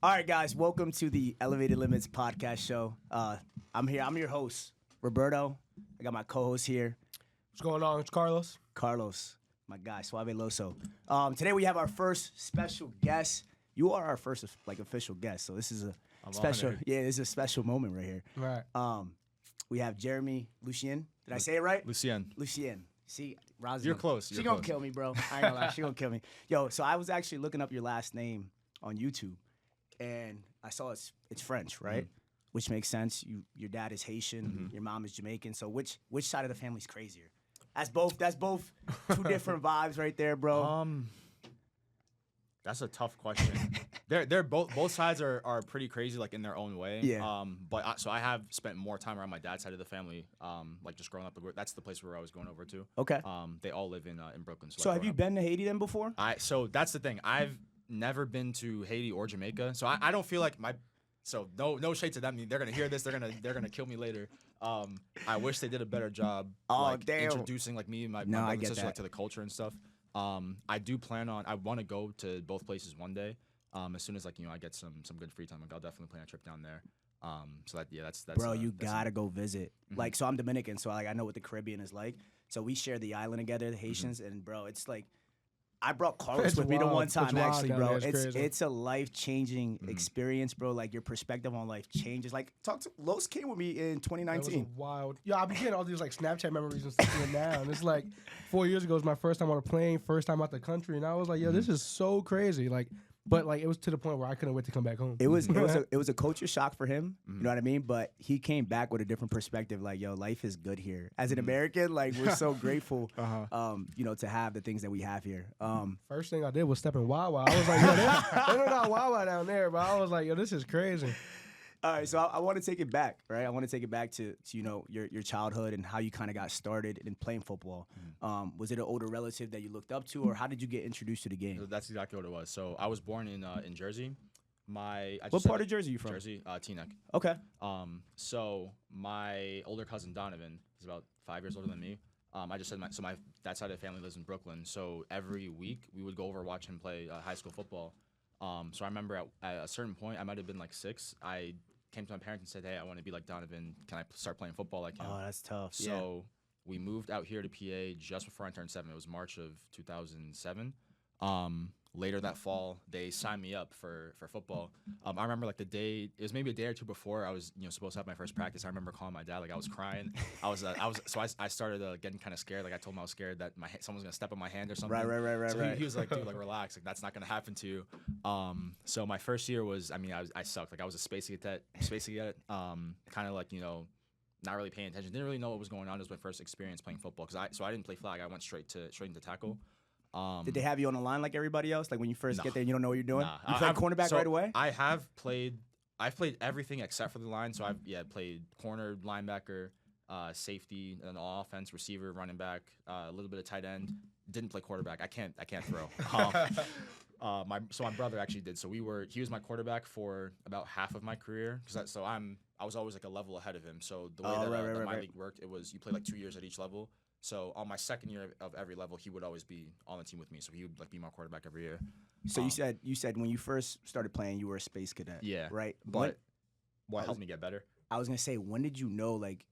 All right, guys, welcome to the Elevated Limits podcast show. I'm here. I'm your host, Roberto. I got my co-host here, What's going on? It's Carlos. Carlos, my guy, Suave Loso. Today we have our first special guest. You are our first official guest, so this is a special. honored. Yeah, this is a special moment right here. Right. We have Jeremy Lucien. Did I say it right? Lucien. Lucien. See, Roz, You're close. She You're gonna close. kill me, bro. I ain't gonna lie. She gonna kill me. Yo, so I was actually looking up your last name on YouTube, and I saw it's French, right? Which makes sense. Your dad is Haitian, your mom is Jamaican. So which side of the family's crazier? That's both two different vibes right there, bro. That's a tough question. They're both sides are pretty crazy, like in their own way. Yeah. So I have spent more time around my dad's side of the family, like just growing up. That's the place where I was going over to. Okay. They all live in Brooklyn. So have you been to Haiti then before? So that's the thing. I've never been to Haiti or Jamaica, so I don't feel like my. So no shade to them. I mean, they're gonna hear this. They're gonna kill me later. I wish they did a better job. Introducing like me and my brother and sister to the culture and stuff. I do plan on. I want to go to both places one day. As soon as I get some good free time, I'll definitely plan a trip down there. That's bro. You gotta go visit. Like, so I'm Dominican, so I know what the Caribbean is like. So we share the island together, the Haitians, and bro, it's like. I brought Carlos with me the one time, actually, bro. It's a life-changing experience, bro. Like, your perspective on life changes. Like, Los came with me in 2019. That was wild. Yeah, I've been getting all these like Snapchat memories and stuff here now. And it's like 4 years ago was my first time on a plane, first time out the country, and I was like, yo, this is so crazy. Like, but like it was to the point where I couldn't wait to come back home. It was a culture shock for him. You know what I mean? But he came back with a different perspective. Like, yo, life is good here. As an American, like, we're so grateful, to have the things that we have here. First thing I did was step in Wawa. I was like, yo, they don't got Wawa down there, but I was like, yo, this is crazy. All right, so I want to take it back, right? I want to take it back to your childhood and how you kind of got started in playing football. Was it an older relative that you looked up to, or how did you get introduced to the game? That's exactly what it was. So I was born in Jersey. What part of Jersey are you from? Jersey, Teaneck. Okay. So my older cousin Donovan is about 5 years older than me. I just said my that side of the family lives in Brooklyn. So every week we would go over watch him play high school football. So I remember at a certain point, I might have been like 6. I came to my parents and said, "Hey, I want to be like Donovan. Can I start playing football like him?" Oh, that's tough. So we moved out here to PA just before I turned 7. It was March of 2007. Later that fall, they signed me up for football. I remember like the day, it was maybe a day or two before I was supposed to have my first practice. I remember calling my dad, like I was crying. I started getting kind of scared. Like I told him I was scared that someone's gonna step on my hand or something. Right. So he was like, dude, like relax, like that's not gonna happen to you. So my first year was, I sucked. Like I was a space cadet, kind of like not really paying attention. Didn't really know what was going on. It was my first experience playing football because I didn't play flag. I went straight into tackle. Did they have you on the line like everybody else? Like when you first get there, you don't know what you're doing? Nah. You played cornerback right away? I've played everything except for the line. So I've played corner, linebacker, safety, and all offense, receiver, running back, a little bit of tight end. Didn't play quarterback. I can't throw. My brother actually did. So he was my quarterback for about half of my career. I was always like a level ahead of him. So the way that my league worked, it was you play like 2 years at each level. So on my second year of every level, he would always be on the team with me. So he would like be my quarterback every year. So you said when you first started playing, you were a space cadet. Yeah. Right. But what helped me get better? I was gonna say, when did you know like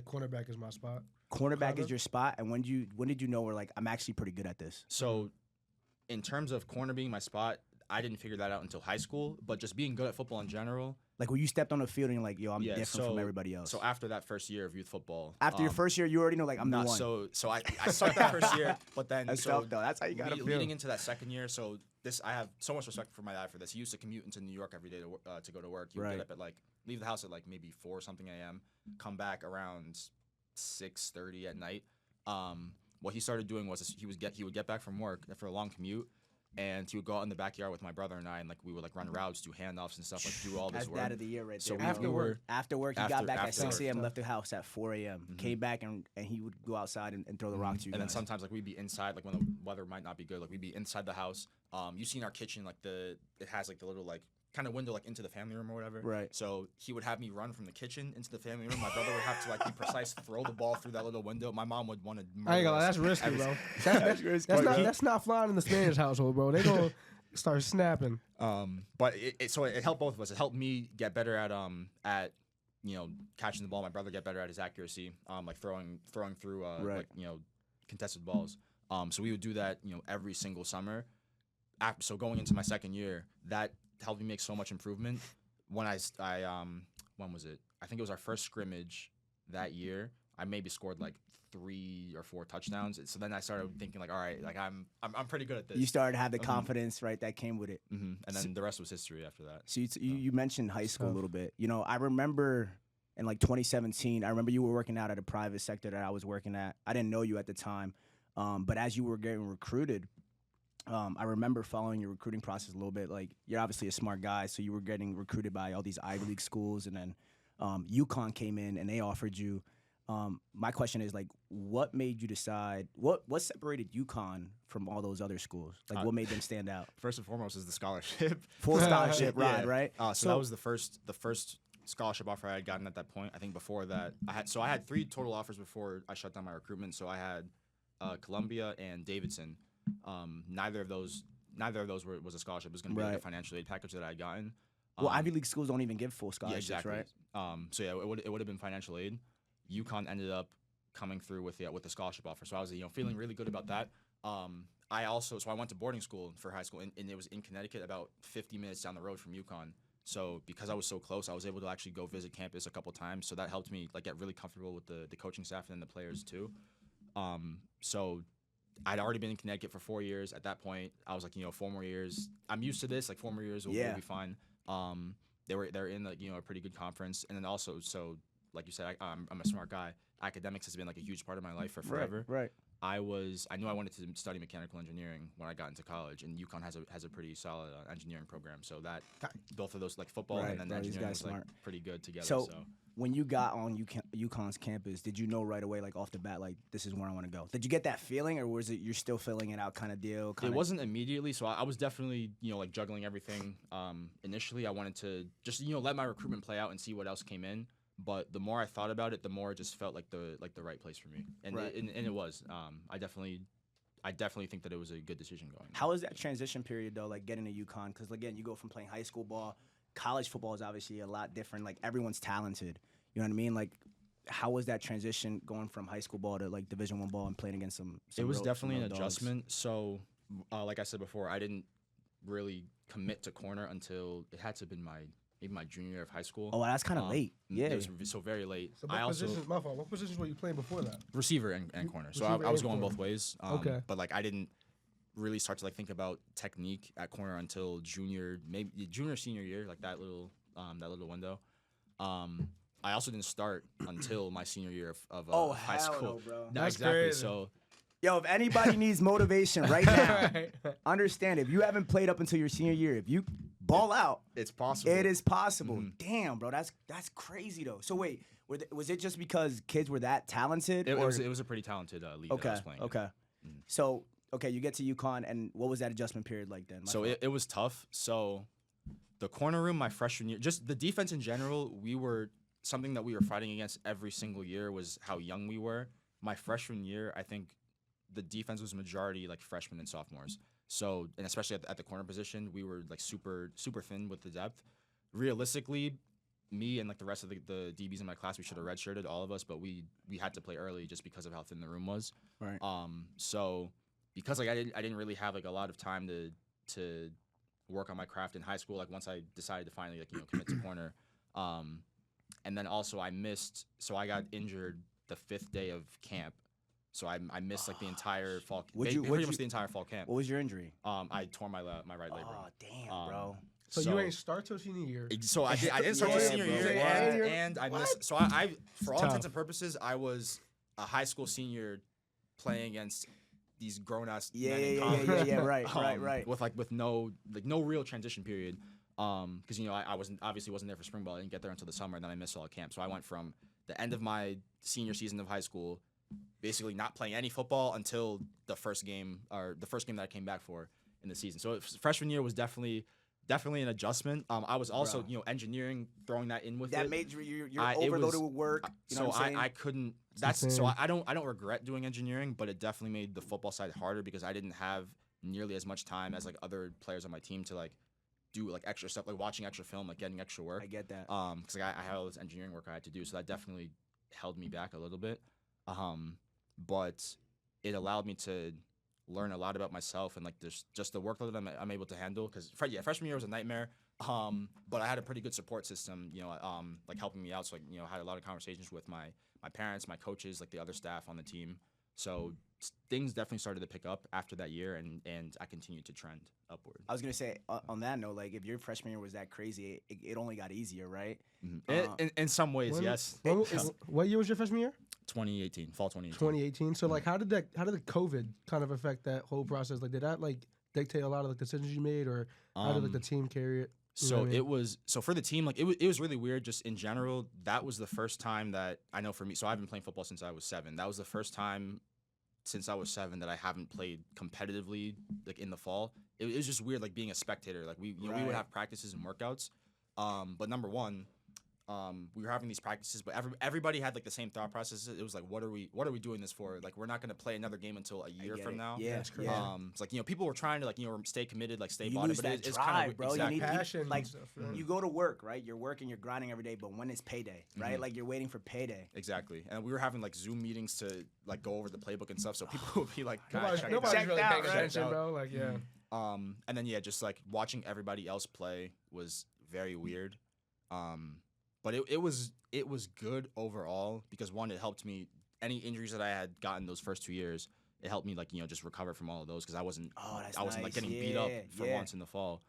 cornerback is my spot? Cornerback is your spot, and when did you know where like I'm actually pretty good at this? So, in terms of corner being my spot, I didn't figure that out until high school. But just being good at football in general. Like when you stepped on the field and you're like, yo, I'm different from everybody else. So after that first year of youth football. After your first year, you already know like I'm the one. So I sucked that first year, but then that's tough though. That's how you gotta feel. Leading into that second year, so I have so much respect for my dad for this. He used to commute into New York every day to go to work. He would get up at leave the house at like maybe 4 something a.m. Come back around 6:30 at night. What he started doing was he would get back from work after a long commute. And he would go out in the backyard with my brother and I, and like we would like run routes, do handoffs and stuff, like do all this work. That's dad of the year right there. So after work, he got back at 6 a.m., work. left the house at 4 a.m., came back and he would go outside and throw the rock to you. And then sometimes like we'd be inside, like when the weather might not be good, like we'd be inside the house. You see in our kitchen, like it has like the little like kind of window like into the family room or whatever. Right. So he would have me run from the kitchen into the family room. My brother would have to like be precise, throw the ball through that little window. My mom would want to. I ain't gonna lie, that's risky, bro. That's not flying in the Spanish household, bro. Start snapping. But it helped both of us. It helped me get better at catching the ball. My brother get better at his accuracy, like throwing through like contested balls. So we would do that every single summer. So going into my second year, that helped me make so much improvement. When when was it? I think it was our first scrimmage that year. I maybe scored like 3 or 4 touchdowns. So then I started thinking like, all right, like I'm pretty good at this. You started to have the confidence, right, that came with it. And then the rest was history after that. So you mentioned high school a little bit. I remember in like 2017, I remember you were working out at a private sector that I was working at. I didn't know you at the time, but as you were getting recruited, I remember following your recruiting process a little bit. Like, you're obviously a smart guy, so you were getting recruited by all these Ivy League schools, and then UConn came in and they offered you. My question is, like, what made you decide? What separated UConn from all those other schools? Like, what made them stand out? First and foremost is the scholarship. Full scholarship ride, right? So that was the first scholarship offer I had gotten at that point. I think before that, I had 3 total offers before I shut down my recruitment. So I had Columbia and Davidson. Neither of those was a scholarship. It was going to be like a financial aid package that I had gotten. Well, Ivy League schools don't even give full scholarships, exactly. right? So yeah, it would have been financial aid. UConn ended up coming through with the scholarship offer. So I was feeling really good about that. I went to boarding school for high school, and it was in Connecticut, about 50 minutes down the road from UConn. So because I was so close, I was able to actually go visit campus a couple times. So that helped me like get really comfortable with the coaching staff and the players too. So I'd already been in Connecticut for 4 years. At that point, I was like, 4 more years. I'm used to this. Like 4 more years will be fine. They're in a pretty good conference, and then also like you said, I'm a smart guy. Academics has been like a huge part of my life for forever. Right. I knew I wanted to study mechanical engineering when I got into college, and UConn has a pretty solid engineering program. So that both of those, like football and then engineering, was like pretty good together. So when you got on UConn's campus, did you know right away, like off the bat, like this is where I want to go? Did you get that feeling, or was it you're still filling it out kind of deal? It wasn't immediately. So I was definitely like juggling everything. Initially, I wanted to just let my recruitment play out and see what else came in. But the more I thought about it, the more it just felt like the right place for me, and it was. I definitely think that it was a good decision going. How was that transition period though, like getting to UConn? Because again, you go from playing high school ball, college football is obviously a lot different. Like everyone's talented, you know what I mean? Like, how was that transition going from high school ball to like Division I ball and playing against some? It was definitely an adjustment. So, like I said before, I didn't really commit to corner until it had to have been maybe my junior year of high school. Oh, that's kind of late. Yeah. It was so very late. So what positions were you playing before that? Receiver and corner. So I was going both ways. Okay. But like I didn't really start to like think about technique at corner until senior year, like that little window. I also didn't start until my senior year of high school. No, bro. No, That's exactly. crazy. So Yo, if anybody needs motivation right now, understand, if you haven't played up until your senior year, if you ball out, it's possible. It is possible. Damn, bro, that's crazy though. So wait, was it just because kids were that talented? It was a pretty talented league that I was playing. Okay. So you get to UConn, and what was that adjustment period like then? So it was tough. So the corner room my freshman year, just the defense in general, something that we were fighting against every single year was how young we were. My freshman year, I think the defense was majority like freshmen and sophomores. So, and especially at the corner position, we were like super, super thin with the depth. Realistically, me and like the rest of the DBs in my class, we should have redshirted, all of us, but we had to play early just because of how thin the room was. Right. So because like I didn't really have like a lot of time to work on my craft in high school. Like once I decided to finally like commit to corner, and then also I got injured the 5th day of camp. So I missed like the entire fall. Pretty much the entire fall camp. What was your injury? I tore my right labrum. Oh damn, bro. So you ain't start till senior year. So I didn't start till senior year, and I missed. So I for all intents and purposes, I was a high school senior playing against these grown ass men in college. Yeah. Right. With no real transition period. Because I obviously wasn't there for spring ball. I didn't get there until the summer, and then I missed all camp. So I went from the end of my senior season of high school, basically not playing any football until the first game that I came back for in the season. So freshman year was definitely an adjustment. I was also engineering, throwing that in with that it. made you're overloaded with work. So I couldn't. I don't regret doing engineering, but it definitely made the football side harder because I didn't have nearly as much time as like other players on my team to like do like extra stuff, like watching extra film, like getting extra work. I get that. Because like, I had all this engineering work I had to do, so that definitely held me back a little bit. But it allowed me to learn a lot about myself and like just the workload that I'm able to handle. Because freshman year was a nightmare. But I had a pretty good support system, like helping me out. So like, I had a lot of conversations with my parents, my coaches, like the other staff on the team. So things definitely started to pick up after that year, and I continued to trend upward. I was gonna say on that note, like if your freshman year was that crazy, it only got easier, right? In some ways, yes. What year was your freshman year? 2018, fall 2018. 2018. So like, how did the COVID kind of affect that whole process? Like, did that like dictate a lot of like decisions you made, or how did like the team carry it? So it was for the team, like it was really weird. Just in general, that was the first time that I know for me. So I've been playing football since I was 7. That was the first time since I was 7 that I haven't played competitively like in the fall. It was just weird, like being a spectator. Like we would have practices and workouts, but number one, we were having these practices, but everybody had like the same thought process. It was like, what are we doing this for? Like, we're not going to play another game until a year from now. Yeah, that's crazy. It's like, people were trying to like, stay committed, like stay you body, lose but that it's drive, kind of bro. exactly. You need passion, like stuff, right? you go to work, right? You're working, you're grinding every day, but when is payday, right? Like you're waiting for payday. Exactly. And we were having like Zoom meetings to like go over the playbook and stuff, so people would be like, nobody's checked really out, paying right? attention, bro. Like, yeah. And then just like watching everybody else play was very weird. But it was good overall because one, it helped me. Any injuries that I had gotten those first 2 years, it helped me like just recover from all of those because I wasn't like getting beat up for once in the fall.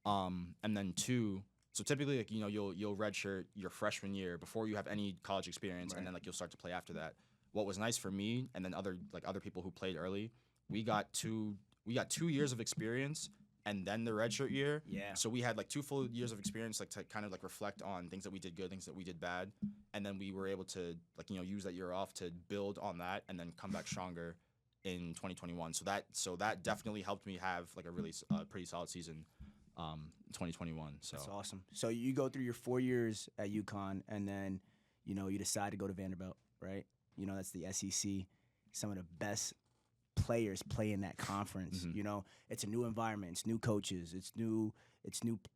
And then 2, so typically like you'll redshirt your freshman year before you have any college experience, and then like you'll start to play after that. What was nice for me and then other people who played early, we got 2 years of experience. And then the redshirt year. Yeah. So we had like 2 full years of experience, like to kind of like reflect on things that we did good, things that we did bad, and then we were able to like use that year off to build on that and then come back stronger in 2021. So that definitely helped me have like a really pretty solid season, 2021. So that's awesome. So you go through your 4 years at UConn, and then you decide to go to Vanderbilt, right? That's the SEC. Some of the best players play in that conference. It's a new environment, it's new coaches, it's new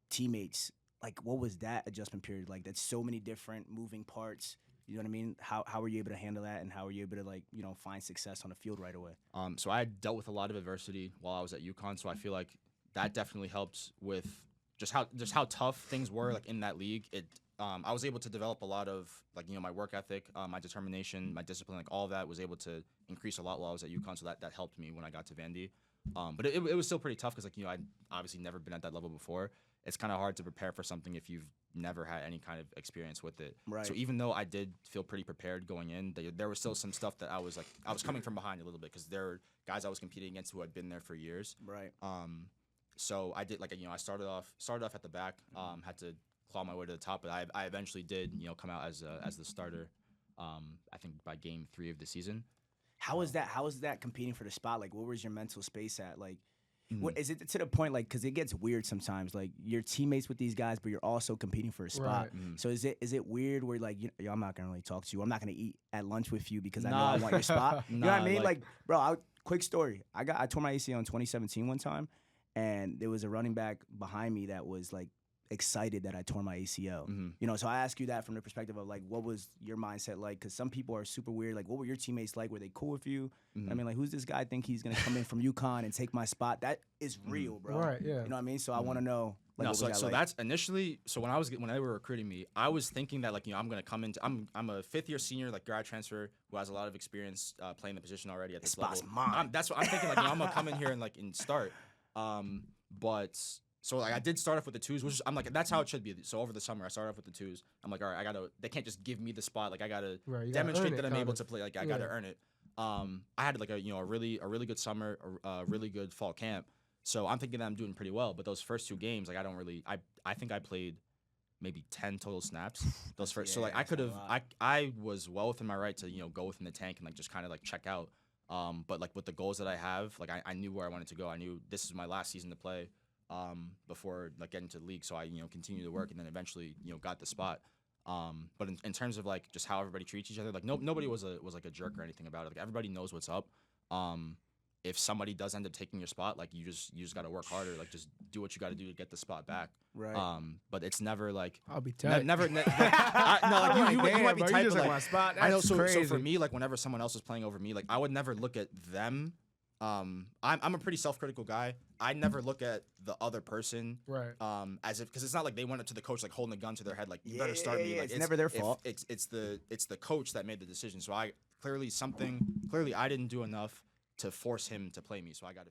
teammates. Like, what was that adjustment period like? That's so many different moving parts. You know what I mean? How were you able to handle that, and how were you able to like find success on the field right away? So I had dealt with a lot of adversity while I was at UConn, so I feel like that definitely helped with just how tough things were like in that league. I was able to develop a lot of like my work ethic, my determination, my discipline, like all of that was able to increase a lot while I was at UConn. So that helped me when I got to Vandy. But it was still pretty tough because like I'd obviously never been at that level before. It's kind of hard to prepare for something if you've never had any kind of experience with it. Right. So even though I did feel pretty prepared going in, there was still some stuff that I was coming from behind a little bit because there were guys I was competing against who had been there for years. Right. So I did I started off at the back, had to claw my way to the top, but I eventually did come out as the starter. I think by game 3 of the season. How was that competing for the spot? Like, what was your mental space at? Like, what is it to the point like because it gets weird sometimes? Like, you're teammates with these guys, but you're also competing for a spot. Right. So is it weird where like yo, I'm not gonna really talk to you. I'm not gonna eat at lunch with you because I know I want your spot. You know what I mean? Like bro, quick story. I tore my ACL in 2017 one time, and there was a running back behind me that was like excited that I tore my ACL. So I ask you that from the perspective of like, what was your mindset like? Because some people are super weird. Like, what were your teammates like? Were they cool with you? I mean, like, who's this guy think he's gonna come in from UConn and take my spot? That is real, bro. Right, yeah. You know what I mean? So I want to know. Like, No, what was that so like? that's initially. So when they were recruiting me, I was thinking that like I'm gonna come into. I'm a 5th-year senior, like grad transfer, who has a lot of experience playing the position already at this spot's level. mine. That's what I'm thinking. Like I'm gonna come in here and start. But so like I did start off with the 2s, which I'm like that's how it should be. So over the summer I started off with the 2s. I'm like, all right, they can't just give me the spot. Like I gotta demonstrate that I'm able to play. Like I gotta earn it. I had like a really good summer, a really good fall camp. So I'm thinking that I'm doing pretty well. But those first 2 games, like I think I played maybe 10 total snaps. Those first, so like I was well within my right to go within the tank and like just kind of like check out. But like with the goals that I have, like I knew where I wanted to go. I knew this is my last season to play before like getting to the league. So I continued to work and then eventually got the spot. But in terms of like just how everybody treats each other, like nobody was like a jerk or anything about it. Like everybody knows what's up. if somebody does end up taking your spot, like you just got to work harder. Like just do what you got to do to get the spot back. Right. But it's never like I'll be tight. never. No, like you might be tight, but like, my spot. I know. That's So crazy. for me, like whenever someone else is playing over me, like I would never look at them. I'm a pretty self-critical guy. I never look at the other person Right. As if, because it's not like they went up to the coach like holding a gun to their head like you better start me. Like it's never their fault. It's the coach that made the decision. So I clearly I didn't do enough to force him to play me. So I got to.